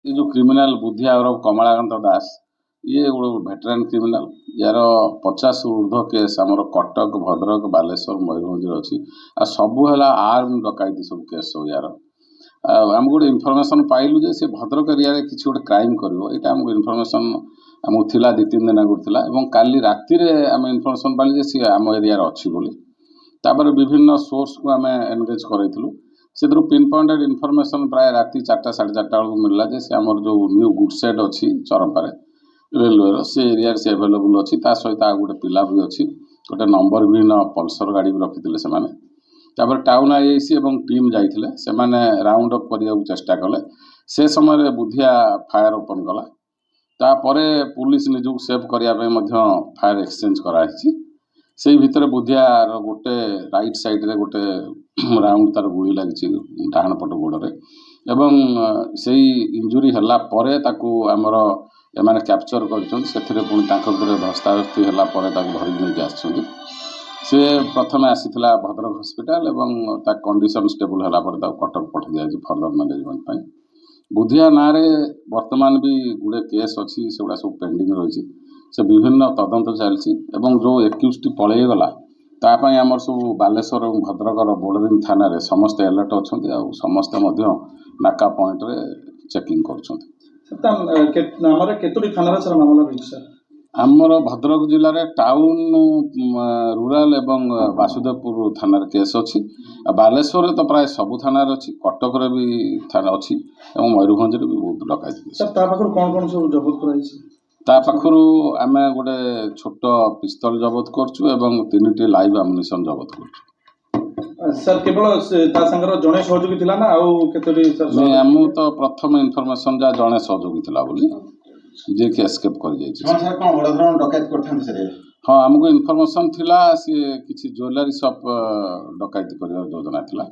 ये जो क्रिमिनाल बुद्धिया और कमलाकांत दास ये गोटे भेटेरान क्रिमिनाल यार 50 ऊर्ध्व केस आमर कटक भद्रक बालेश्वर मयूरभंज अच्छी आ सबू है आर्म डकैती सब केस सब यार आम गोटे इनफर्मेशन पाइलु जे से भद्रक एरिया किसी गोटे क्राइम कर आमको इनफर्मेशन आमको थिला 2-3 दिन आगुरी थिला एवं काली राति आम इनफर्मेशन पाइलु जे सी आम एरिया अच्छी बोली तापर विभिन्न सोर्स को आम एनगेज करूँ से पिन पॉइंटेड इनफर्मेशन प्राय राति 4टा 4:30 बेलू मिलला जे से आमर जो न्यू गुड सेट अच्छी चरंपारे रेलवे से एरिया से एभेलेबुल अच्छी सहित आ गोटे पिला भी अच्छी गोटे नंबर विहीन पल्सर गाड़ी भी रखी से टाउन आईआईसी एवं टीम जाइए से राउंड अप करने चेष्टा कले से समय बुधिया फायर ओपन कला तापर पुलिस निजुक सेव करने फायर एक्सचेंज कराई से भितर बुधियार गोटे राइट साइड रे गोटे राउंड तार गुड़ी लगी डाण पट गोड़े एवं से इंजुरी है आमर एमाने कैप्चर कर पुणी धस्ताधस्ती है धरिक नहीं आसुँच से प्रथम आसीला भद्रक हॉस्पिटल एवं कंडीशन स्टेबल है कटक पठ दिया फर्दर मैनेजमेंट बुधिया ना वर्तमान भी गुड़े केस अच्छी से गुड़ा सब पेंडिंग रही से विभिन्न तदंत चलती जो एक्यूजटी पलैगला तापाई आमर सब बालेश्वर और भद्रकर बोर्डरिंग थाना रे समस्त अलर्ट अच्छा समस्ते नाका पॉइंट रे चेकिंग कर आमर भद्रक जिले में टाउन रूराल एवं वासुदेवपुर थाना केस अच्छी बालेश्वर तो प्राय सबू थाना अच्छी कटक भी थाना अच्छी और मयूरभंज भी बहुत डकैती कौन कौन सब जबत पाखु आम गोटे छोट पिस्तल जबत करूँ 3टी लाइव आमुनिशन जबत कर सर केवल जड़े सहयोगी थिला ना आम तो प्रथम इनफर्मेशन जहाँ जड़े सहयोगी थिला बोली जे कि एस्केप कर हाँ आमको इनफर्मेशन थिला सी किसी ज्वेलरी शॉप डकैती कर योजना थिला